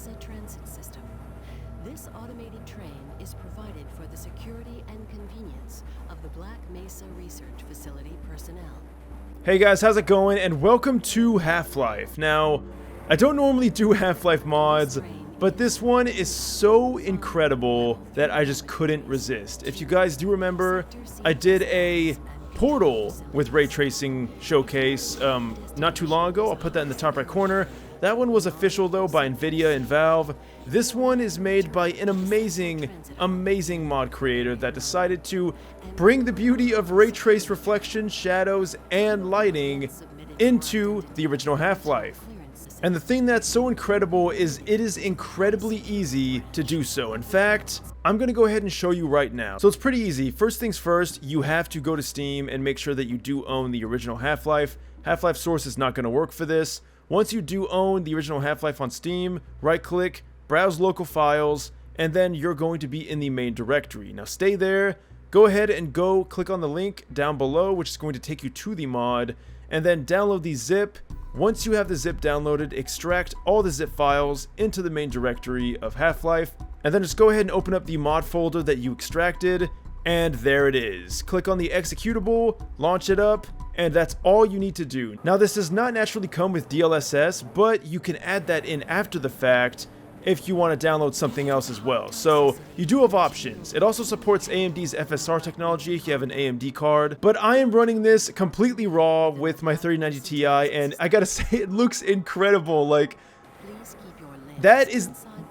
Mesa transit system. This automated train is provided for the security and convenience of the Black Mesa Research Facility personnel. Hey guys, how's it going? And welcome to Half-Life. Now, I don't normally do Half-Life mods, but this one is so incredible that I just couldn't resist. If you guys do remember, I did a Portal with ray tracing showcase not too long ago. I'll put that in the top right corner. That one was official though by Nvidia and Valve. This one is made by an amazing mod creator that decided to bring the beauty of ray trace reflection, shadows, and lighting into the original Half-Life. And the thing that's so incredible is it is incredibly easy to do so. In fact, I'm going to go ahead and show you right now. So it's pretty easy. First things first, you have to go to Steam and make sure that you do own the original Half-Life. Half-Life Source is not going to work for this. Once you do own the original Half-Life on Steam, right-click, browse local files, and then you're going to be in the main directory. Now stay there, go ahead and go click on the link down below, which is going to take you to the mod, and then download the zip. Once you have the zip downloaded, extract all the zip files into the main directory of Half-Life, and then just go ahead and open up the mod folder that you extracted, and there it is. Click on the executable, launch it up, and that's all you need to do. Now this does not naturally come with DLSS, but you can add that in after the fact if you want to download something else as well. So you do have options. It also supports AMD's FSR technology if you have an AMD card, but I am running this completely raw with my 3090 Ti, and I gotta say it looks incredible. Like,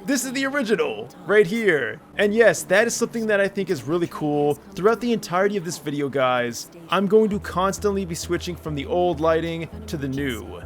this is the original right here. And yes, that is something that I think is really cool. Throughout the entirety of this video, guys, I'm going to constantly be switching from the old lighting to the new.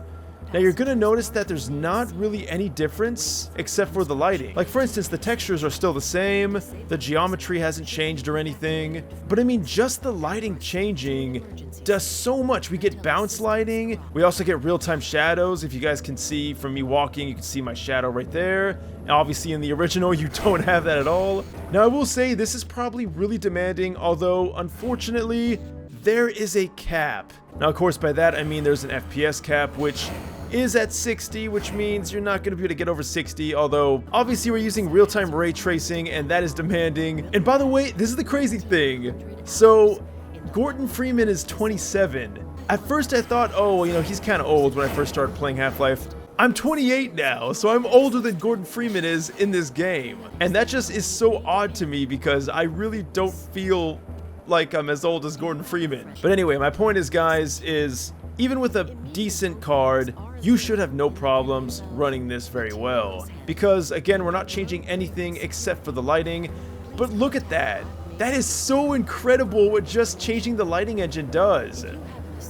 Now you're going to notice that there's not really any difference except for the lighting. Like for instance, the textures are still the same, the geometry hasn't changed or anything, but I mean just the lighting changing does so much. We get bounce lighting, we also get real-time shadows. If you guys can see from me walking, you can see my shadow right there. And obviously in the original you don't have that at all. Now I will say this is probably really demanding, although unfortunately there is a cap. Now of course by that I mean there's an FPS cap, which is at 60, which means you're not going to be able to get over 60, although obviously we're using real-time ray tracing and that is demanding. And by the way, this is the crazy thing. So Gordon Freeman is 27. At first I thought, oh, you know, he's kind of old when I first started playing Half-Life. I'm 28 now, so I'm older than Gordon Freeman is in this game. And that just is so odd to me because I really don't feel like I'm as old as Gordon Freeman. But anyway, my point is, guys, is even with a decent card, you should have no problems running this very well. Because again, we're not changing anything except for the lighting. But look at that. That is so incredible what just changing the lighting engine does.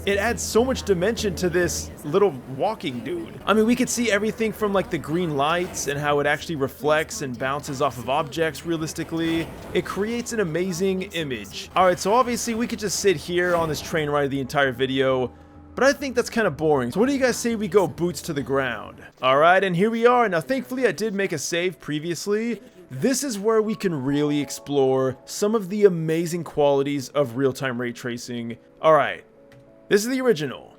It adds so much dimension to this little walking dude. I mean, we could see everything from like the green lights and how it actually reflects and bounces off of objects realistically. It creates an amazing image. Alright, so obviously we could just sit here on this train ride the entire video, but I think that's kind of boring. So what do you guys say we go boots to the ground? Alright, and here we are. Now thankfully I did make a save previously. This is where we can really explore some of the amazing qualities of real-time ray tracing. Alright. This is the original.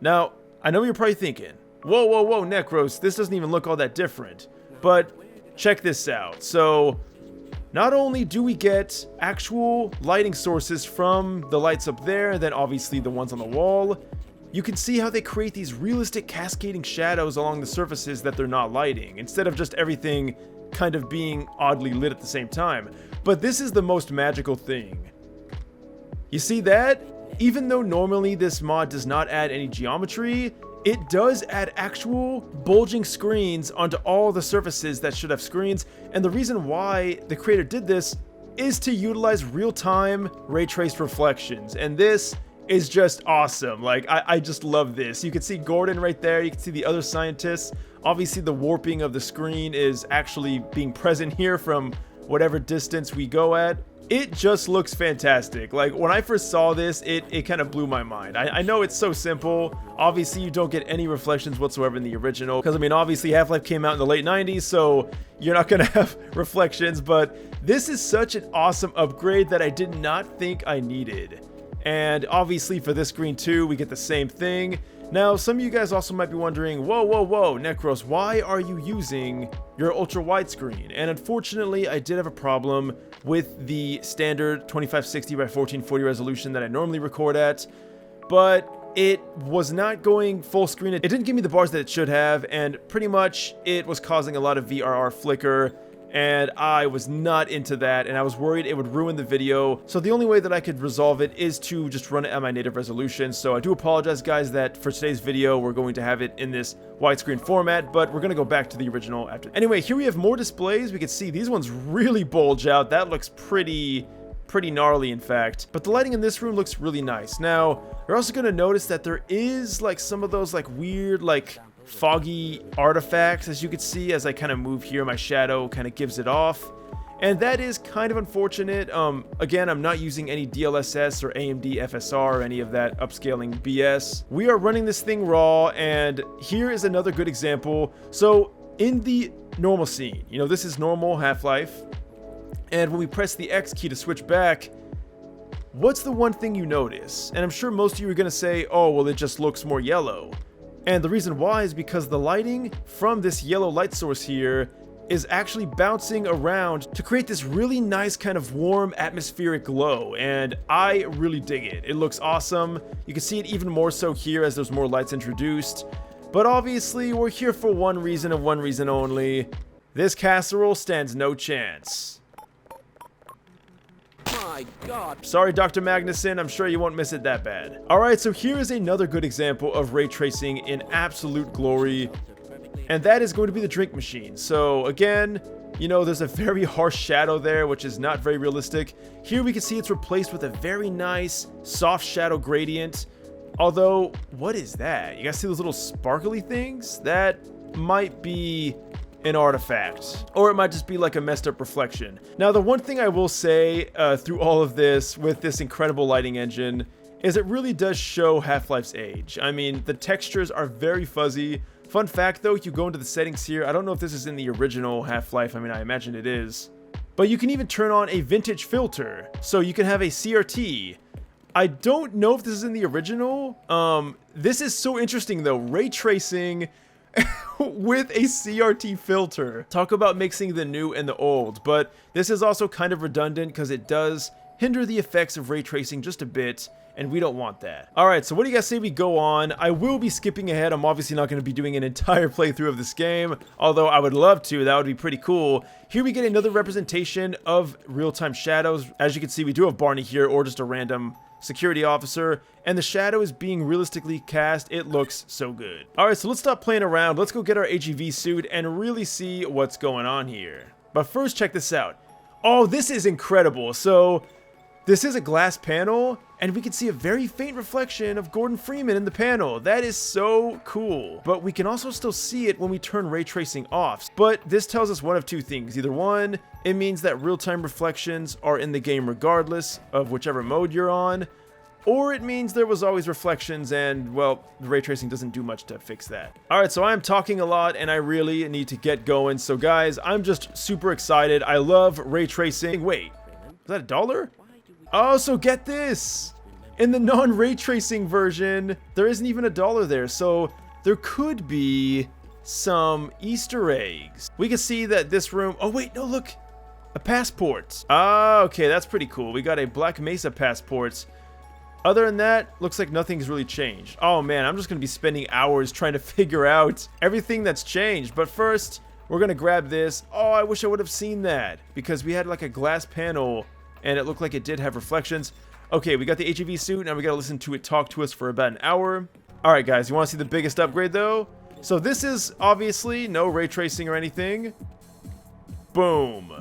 Now, I know what you're probably thinking, whoa, Necros, this doesn't even look all that different. But check this out. So, not only do we get actual lighting sources from the lights up there, and then obviously the ones on the wall, you can see how they create these realistic cascading shadows along the surfaces that they're not lighting, instead of just everything kind of being oddly lit at the same time. But this is the most magical thing. You see that? Even though normally this mod does not add any geometry, it does add actual bulging screens onto all the surfaces that should have screens. And the reason why the creator did this is to utilize real-time ray traced reflections. And this is just awesome. Like, I just love this. You can see Gordon right there. You can see the other scientists. Obviously the warping of the screen is actually being present here from whatever distance we go at. It just looks fantastic. Like, when I first saw this, it kind of blew my mind. I know it's so simple. Obviously, you don't get any reflections whatsoever in the original. Because, I mean, obviously, Half-Life came out in the late 90s, so you're not going to have reflections. But this is such an awesome upgrade that I did not think I needed. And obviously, for this screen too, we get the same thing. Now, some of you guys also might be wondering, whoa, Necros, why are you using your ultra widescreen? And unfortunately, I did have a problem with the standard 2560 by 1440 resolution that I normally record at, but it was not going full screen. It didn't give me the bars that it should have, and pretty much it was causing a lot of VRR flicker, and I was not into that, and I was worried it would ruin the video. So the only way that I could resolve it is to just run it at my native resolution. So I do apologize, guys, that for today's video we're going to have it in this widescreen format, but we're going to go back to the original after. Anyway, here we have more displays. We can see these ones really bulge out. That looks pretty gnarly, in fact. But the lighting in this room looks really nice. Now, you're also going to notice that there is like some of those like weird like foggy artifacts, as you can see as I kind of move here. My shadow kind of gives it off, and that is kind of unfortunate. Again, I'm not using any DLSS or AMD FSR or any of that upscaling BS. We are running this thing raw, and here is another good example. So in the normal scene, you know, this is normal Half-Life, and when we press the X key to switch back, what's the one thing you notice? And I'm sure most of you are going to say, oh, well, it just looks more yellow. And the reason why is because the lighting from this yellow light source here is actually bouncing around to create this really nice kind of warm atmospheric glow, and I really dig it. It looks awesome. You can see it even more so here as there's more lights introduced. But obviously, we're here for one reason and one reason only. This casserole stands no chance. My God. Sorry, Dr. Magnuson, I'm sure you won't miss it that bad. Alright, so here is another good example of ray tracing in absolute glory, and that is going to be the drink machine. So again, you know, there's a very harsh shadow there, which is not very realistic. Here we can see it's replaced with a very nice soft shadow gradient. Although, what is that? You guys see those little sparkly things? That might be an artifact, or it might just be like a messed up reflection. Now, the one thing I will say through all of this with this incredible lighting engine is it really does show Half-Life's age. I mean, the textures are very fuzzy. Fun fact though, you go into the settings here, I don't know if this is in the original Half-Life, I mean, I imagine it is, but you can even turn on a vintage filter, so you can have a CRT. I don't know if this is in the original. This is so interesting though, ray tracing with a CRT filter. Talk about mixing the new and the old, but this is also kind of redundant because it does hinder the effects of ray tracing just a bit, and we don't want that. Alright, so what do you guys say we go on? I will be skipping ahead. I'm obviously not going to be doing an entire playthrough of this game, although I would love to. That would be pretty cool. Here we get another representation of real-time shadows. As you can see, we do have Barney here, or just a random security officer, and the shadow is being realistically cast. It looks so good. Alright, so let's stop playing around. Let's go get our AGV suit and really see what's going on here. But first, check this out. Oh, this is incredible. So this is a glass panel, and we can see a very faint reflection of Gordon Freeman in the panel. That is so cool. But we can also still see it when we turn ray tracing off. But this tells us one of two things. Either one, it means that real-time reflections are in the game regardless of whichever mode you're on, or it means there was always reflections and, well, the ray tracing doesn't do much to fix that. Alright, so I'm talking a lot and I really need to get going. So guys, I'm just super excited. I love ray tracing. Wait, is that $1? Oh, so get this! In the non-ray tracing version, there isn't even $1 there, so there could be some Easter eggs. We can see that this room... Oh wait, no, look! A passport. Ah, okay, that's pretty cool. We got a Black Mesa passport. Other than that, looks like nothing's really changed. Oh man, I'm just gonna be spending hours trying to figure out everything that's changed. But first, we're gonna grab this. Oh, I wish I would have seen that, because we had like a glass panel and it looked like it did have reflections. Okay, we got the HEV suit, now we gotta listen to it talk to us for about an hour. Alright guys, you wanna see the biggest upgrade though? So this is obviously no ray tracing or anything. Boom.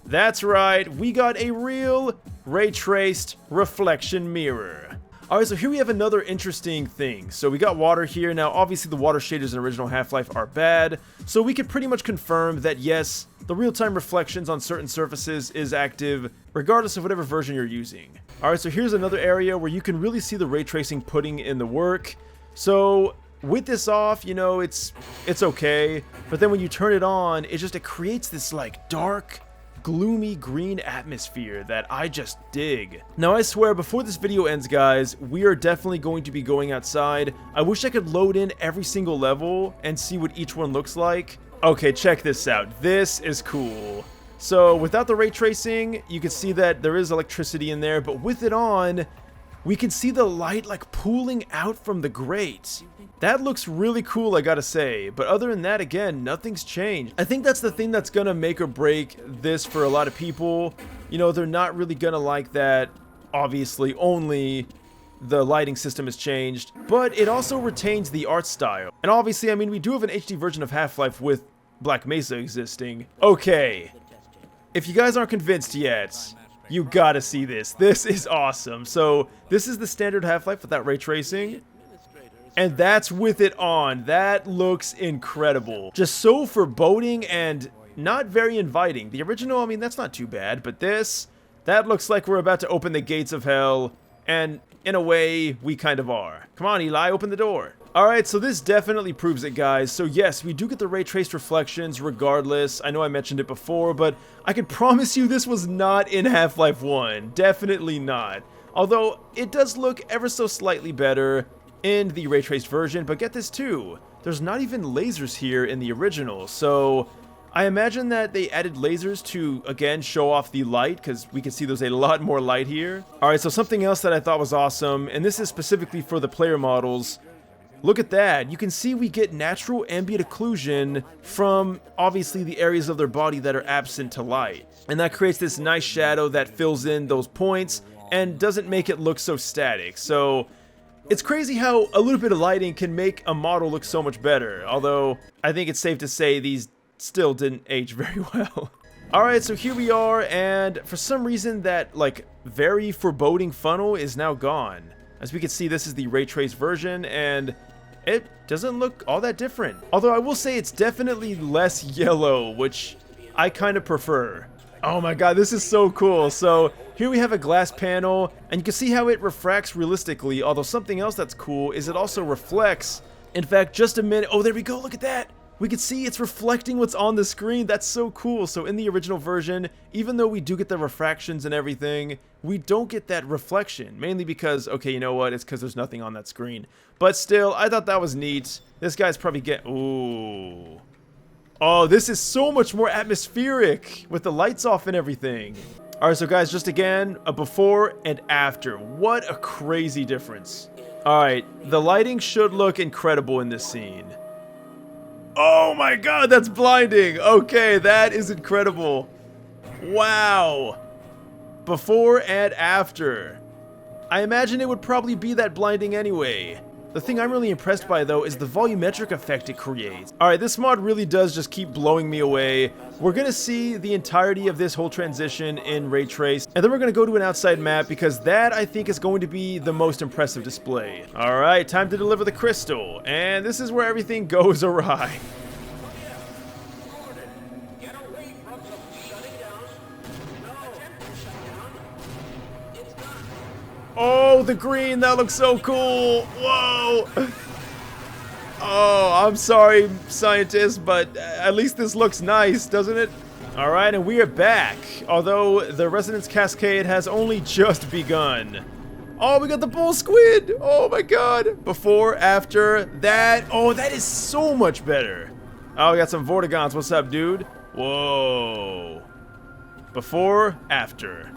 That's right, we got a real ray traced reflection mirror. Alright, so here we have another interesting thing. So we got water here. Now obviously the water shaders in original Half-Life are bad, so we could pretty much confirm that yes, the real-time reflections on certain surfaces is active regardless of whatever version you're using. Alright, so here's another area where you can really see the ray tracing putting in the work. So with this off, you know, it's okay, but then when you turn it on, it creates this like dark gloomy green atmosphere that I just dig. Now I swear, before this video ends, guys, we are definitely going to be going outside. I wish I could load in every single level and see what each one looks like. Okay, check this out. This is cool. So without the ray tracing, you can see that there is electricity in there, but with it on, we can see the light like pooling out from the grate. That looks really cool, I gotta say. But other than that, again, nothing's changed. I think that's the thing that's gonna make or break this for a lot of people. You know, they're not really gonna like that, obviously, only the lighting system has changed. But it also retains the art style. And obviously, I mean, we do have an HD version of Half-Life with Black Mesa existing. Okay. If you guys aren't convinced yet, you gotta see this. This is awesome. So, this is the standard Half-Life without ray tracing. And that's with it on. That looks incredible. Just so foreboding and not very inviting. The original, I mean, that's not too bad. But this, that looks like we're about to open the gates of hell. And in a way, we kind of are. Come on, Eli, open the door. Alright, so this definitely proves it, guys. So yes, we do get the ray traced reflections regardless. I know I mentioned it before, but I can promise you this was not in Half-Life 1. Definitely not. Although, it does look ever so slightly better in the ray traced version, but get this too. There's not even lasers here in the original, so I imagine that they added lasers to, again, show off the light, because we can see there's a lot more light here. Alright, so something else that I thought was awesome, and this is specifically for the player models. Look at that. You can see we get natural ambient occlusion from, obviously, the areas of their body that are absent to light. And that creates this nice shadow that fills in those points and doesn't make it look so static. So, it's crazy how a little bit of lighting can make a model look so much better. Although, I think it's safe to say these still didn't age very well. Alright, so here we are, and for some reason that, like, very foreboding funnel is now gone. As we can see, this is the ray trace version, and it doesn't look all that different. Although I will say it's definitely less yellow, which I kind of prefer. Oh my god, this is so cool. So here we have a glass panel, and you can see how it refracts realistically, although something else that's cool is it also reflects. In fact, just a minute. Oh, there we go. Look at that. We can see it's reflecting what's on the screen. That's so cool. So in the original version, even though we do get the refractions and everything, we don't get that reflection. Mainly because, okay, you know what? It's because there's nothing on that screen. But still, I thought that was neat. This guy's probably ooh. Oh, this is so much more atmospheric with the lights off and everything. Alright, so guys, just again, a before and after. What a crazy difference. Alright, the lighting should look incredible in this scene. Oh my god, that's blinding! Okay, that is incredible. Wow. Before and after. I imagine it would probably be that blinding anyway. The thing I'm really impressed by, though, is the volumetric effect it creates. Alright, this mod really does just keep blowing me away. We're gonna see the entirety of this whole transition in Ray Trace, and then we're gonna go to an outside map, because that, I think, is going to be the most impressive display. Alright, time to deliver the crystal, and this is where everything goes awry. Oh, the green, that looks so cool. Whoa. Oh, I'm sorry, scientists, but at least this looks nice, doesn't it? All right, and we are back. Although the resonance cascade has only just begun. Oh, we got the bull squid. Oh my god. Before, after, that. Oh, that is so much better. Oh, we got some Vortigons. What's up, dude? Whoa. Before, after.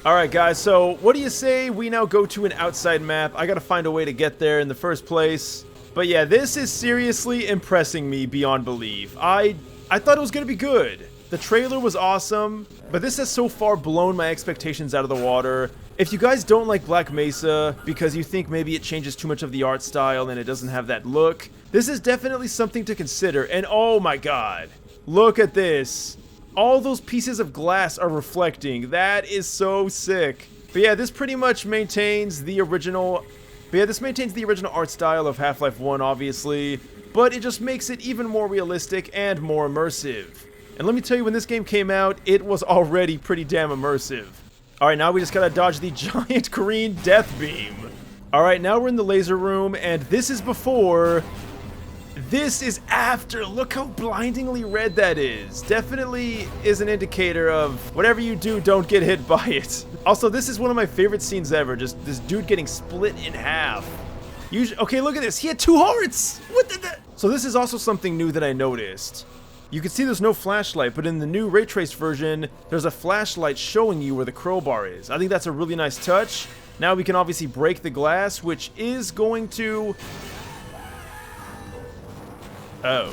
Alright guys, so what do you say we now go to an outside map? I gotta find a way to get there in the first place. But yeah, this is seriously impressing me beyond belief. I thought it was gonna be good. The trailer was awesome, but this has so far blown my expectations out of the water. If you guys don't like Black Mesa because you think maybe it changes too much of the art style and it doesn't have that look, this is definitely something to consider. And oh my god, look at this. All those pieces of glass are reflecting. That is so sick. But yeah, this pretty much maintains the original... art style of Half-Life 1, obviously. But it just makes it even more realistic and more immersive. And let me tell you, when this game came out, it was already pretty damn immersive. Alright, now we just gotta dodge the giant green death beam. Alright, now we're in the laser room, and this is before... This is after. Look how blindingly red that is. Definitely is an indicator of whatever you do, don't get hit by it. Also, this is one of my favorite scenes ever. Just this dude getting split in half. Okay, look at this. He had 2 hearts. What did that? So this is also something new that I noticed. You can see there's no flashlight, but in the new ray traced version, there's a flashlight showing you where the crowbar is. I think that's a really nice touch. Now we can obviously break the glass, which is going to... Oh.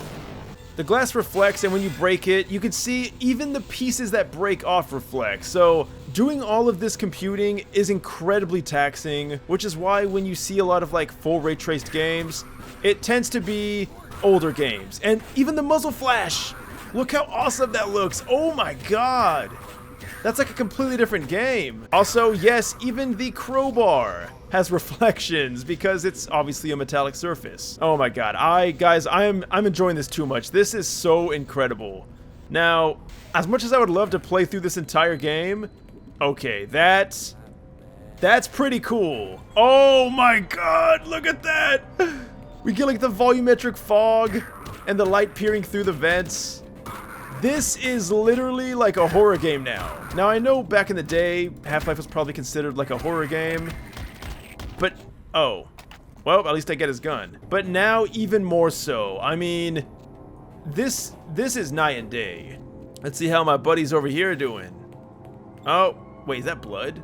The glass reflects, and when you break it, you can see even the pieces that break off reflect. So doing all of this computing is incredibly taxing, which is why when you see a lot of like full ray traced games, it tends to be older games. And even the muzzle flash, look how awesome that looks. Oh my god. That's like a completely different game. Also, yes, even the crowbar has reflections because it's obviously a metallic surface. Oh my god. Guys, I'm enjoying this too much. This is so incredible. Now, as much as I would love to play through this entire game, okay, that's pretty cool. Oh my god, look at that. We get like the volumetric fog and the light peering through the vents. This is literally like a horror game now. Now I know back in the day, Half-Life was probably considered like a horror game, but, oh, well, at least I get his gun. But now even more so. I mean, this is night and day. Let's see how my buddies over here are doing. Oh, wait, is that blood?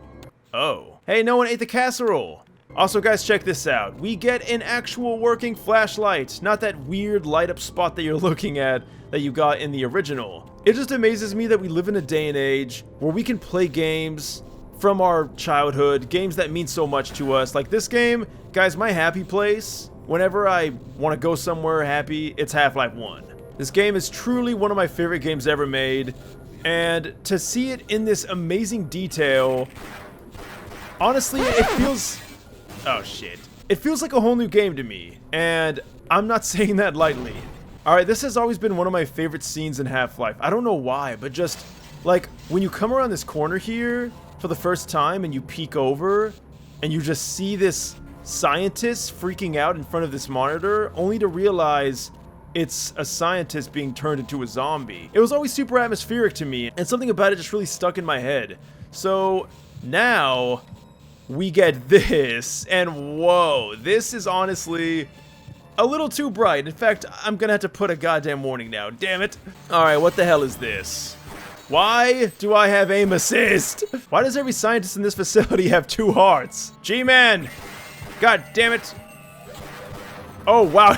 Oh. Hey, no one ate the casserole. Also, guys, check this out. We get an actual working flashlight, not that weird light-up spot that you're looking at that you got in the original. It just amazes me that we live in a day and age where we can play games from our childhood, games that mean so much to us. Like this game, guys, my happy place, whenever I want to go somewhere happy, it's Half-Life 1. This game is truly one of my favorite games ever made, and to see it in this amazing detail, honestly, it feels... Oh shit. It feels like a whole new game to me, and I'm not saying that lightly. Alright, this has always been one of my favorite scenes in Half-Life. I don't know why, but just, like, when you come around this corner here for the first time and you peek over, and you just see this scientist freaking out in front of this monitor, only to realize it's a scientist being turned into a zombie. It was always super atmospheric to me, and something about it just really stuck in my head. So, now... we get this, and whoa, this is honestly a little too bright. In fact, I'm gonna have to put a goddamn warning now, damn it. Alright, what the hell is this? Why do I have aim assist? Why does every scientist in this facility have 2 hearts? G-Man! God damn it. Oh, wow.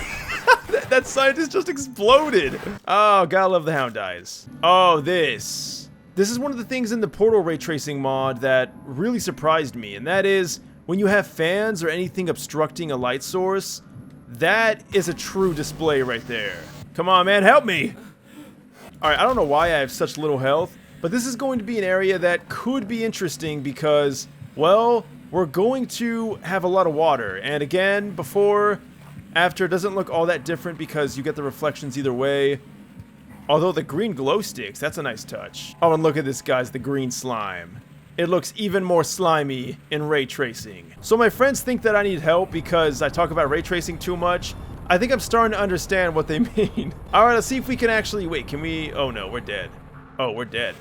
that scientist just exploded. Oh, gotta love the Hound Eyes. Oh, this. This is one of the things in the Portal ray tracing mod that really surprised me, and that is when you have fans or anything obstructing a light source, that is a true display right there. Come on, man, help me! Alright, I don't know why I have such little health, but this is going to be an area that could be interesting because, well, we're going to have a lot of water, and again, before, after, it doesn't look all that different because you get the reflections either way. Although the green glow sticks, that's a nice touch. Oh, and look at this, guys, the green slime. It looks even more slimy in ray tracing. So my friends think that I need help because I talk about ray tracing too much. I think I'm starting to understand what they mean. Alright, let's see if we can actually... Wait, can we... Oh no, we're dead. Oh, we're dead.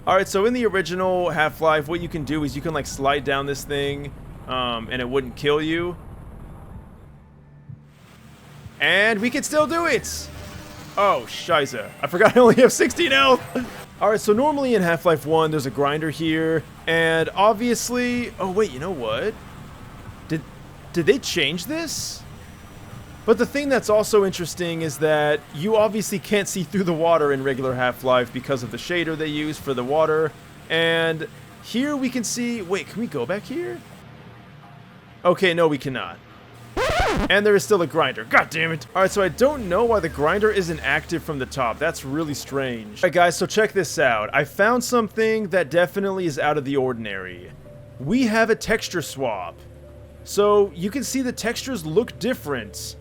Alright, so in the original Half-Life, what you can do is you can like slide down this thing, and it wouldn't kill you. And we can still do it! Oh, shiza. I forgot I only have 16 health! Alright, so normally in Half-Life 1, there's a grinder here, and obviously... Oh, wait, you know what? Did they change this? But the thing that's also interesting is that you obviously can't see through the water in regular Half-Life because of the shader they use for the water, and here we can see... Wait, can we go back here? Okay, no, we cannot. And there is still a grinder. God damn it. Alright, so I don't know why the grinder isn't active from the top. That's really strange. Alright, guys, so check this out. I found something that definitely is out of the ordinary. We have a texture swap. So you can see the textures look different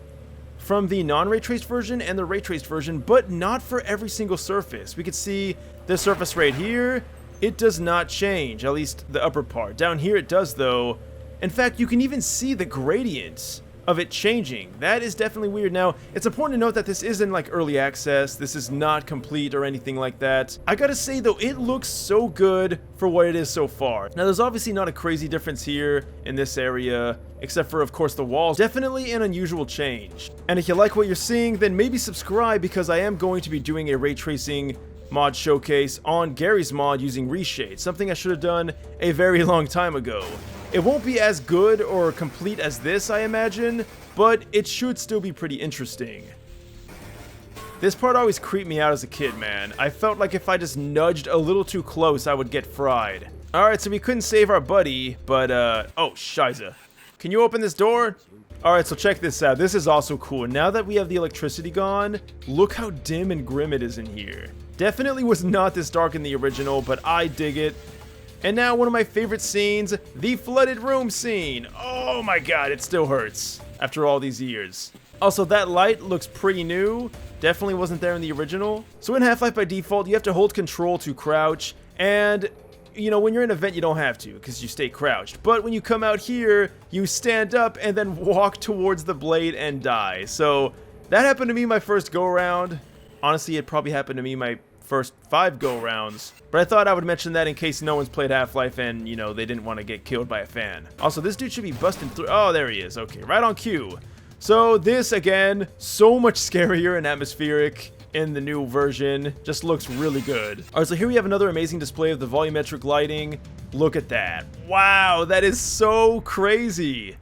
from the non-ray traced version and the ray traced version, but not for every single surface. We can see this surface right here. It does not change, at least the upper part. Down here it does, though. In fact, you can even see the gradients of it changing. That is definitely weird. Now, it's important to note that this isn't like early access. This is not complete or anything like that. I gotta say though, it looks so good for what it is so far. Now, there's obviously not a crazy difference here in this area, except for, of course, the walls. Definitely an unusual change. And if you like what you're seeing, then maybe subscribe, because I am going to be doing a ray tracing mod showcase on Gary's mod using reshade, something I should have done a very long time ago. It won't be as good or complete as this, I imagine, but it should still be pretty interesting. This part always creeped me out as a kid, man. I felt like if I just nudged a little too close, I would get fried. Alright, so we couldn't save our buddy, but oh, shiza. Can you open this door? Alright, so check this out. This is also cool. Now that we have the electricity gone, look how dim and grim it is in here. Definitely was not this dark in the original, but I dig it. And now one of my favorite scenes, the flooded room scene. Oh my god, it still hurts after all these years. Also, that light looks pretty new. Definitely wasn't there in the original. So in Half-Life by default, you have to hold control to crouch. And, you know, when you're in a vent, you don't have to, because you stay crouched. But when you come out here, you stand up and then walk towards the blade and die. So that happened to me my first go-around. Honestly, it probably happened to me my first 5 go-rounds, but I thought I would mention that in case no one's played Half-Life and, you know, they didn't want to get killed by a fan. Also, this dude should be busting through. Oh, there he is. Okay, right on cue. So this, again, so much scarier and atmospheric in the new version. Just looks really good. Alright, so here we have another amazing display of the volumetric lighting. Look at that. Wow, that is so crazy.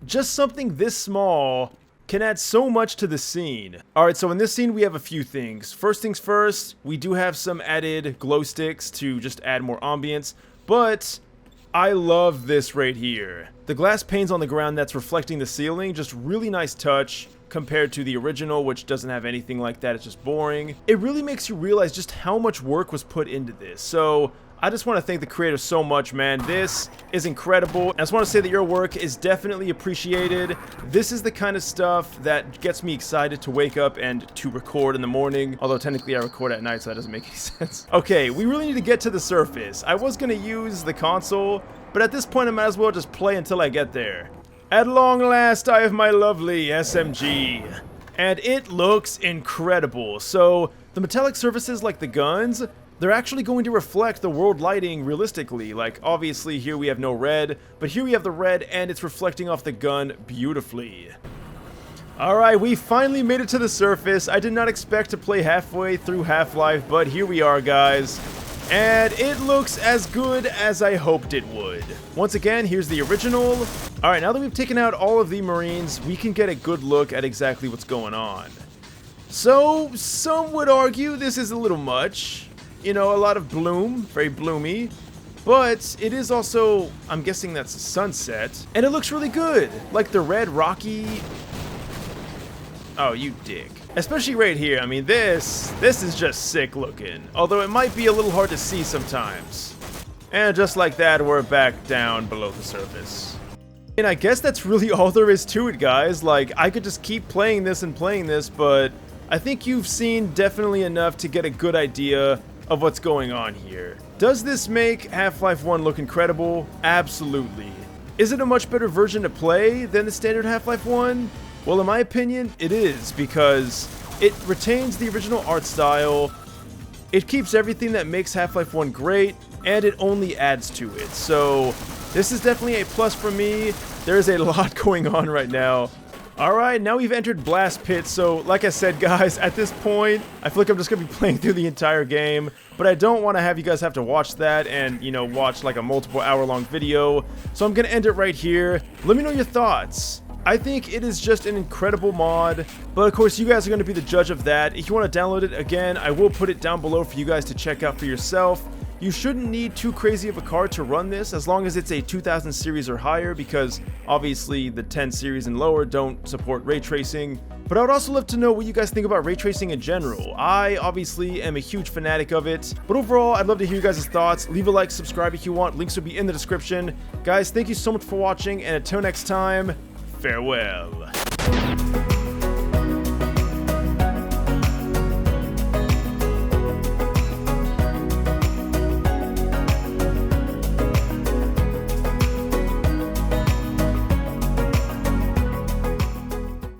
Just something this small can add so much to the scene. Alright, so in this scene we have a few things. First things first, we do have some added glow sticks to just add more ambience, but I love this right here. The glass panes on the ground that's reflecting the ceiling, just really nice touch compared to the original, which doesn't have anything like that. It's just boring. It really makes you realize just how much work was put into this. So I just want to thank the creators so much, man. This is incredible. I just want to say that your work is definitely appreciated. This is the kind of stuff that gets me excited to wake up and to record in the morning. Although technically I record at night, so that doesn't make any sense. Okay, we really need to get to the surface. I was going to use the console, but at this point I might as well just play until I get there. At long last, I have my lovely SMG. And it looks incredible. So the metallic surfaces like the guns, they're actually going to reflect the world lighting realistically. Like, obviously, here we have no red, but here we have the red, and it's reflecting off the gun beautifully. Alright, we finally made it to the surface. I did not expect to play halfway through Half-Life, but here we are, guys. And it looks as good as I hoped it would. Once again, here's the original. Alright, now that we've taken out all of the Marines, we can get a good look at exactly what's going on. So, some would argue this is a little much. You know, a lot of bloom, very bloomy, but it is also, I'm guessing that's a sunset, and it looks really good, like the red rocky. Oh, you dick. Especially right here. I mean, this is just sick looking, although it might be a little hard to see sometimes. And just like that, we're back down below the surface. And I guess that's really all there is to it, guys. Like, I could just keep playing this and playing this, but I think you've seen definitely enough to get a good idea of what's going on here. Does this make Half-Life 1 look incredible? Absolutely. Is it a much better version to play than the standard Half-Life 1? Well, in my opinion, it is, because it retains the original art style, it keeps everything that makes Half-Life 1 great, and it only adds to it. So this is definitely a plus for me. There's a lot going on right now. Alright, now we've entered Blast Pit, so like I said, guys, at this point, I feel like I'm just going to be playing through the entire game, but I don't want to have you guys have to watch that and, you know, watch like a multiple hour-long video, so I'm going to end it right here. Let me know your thoughts. I think it is just an incredible mod, but of course you guys are going to be the judge of that. If you want to download it, again, I will put it down below for you guys to check out for yourself. You shouldn't need too crazy of a card to run this, as long as it's a 2000 series or higher, because obviously the 10 series and lower don't support ray tracing. But I would also love to know what you guys think about ray tracing in general. I obviously am a huge fanatic of it, but overall I'd love to hear you guys' thoughts. Leave a like, subscribe if you want, links will be in the description. Guys, thank you so much for watching, and until next time, farewell.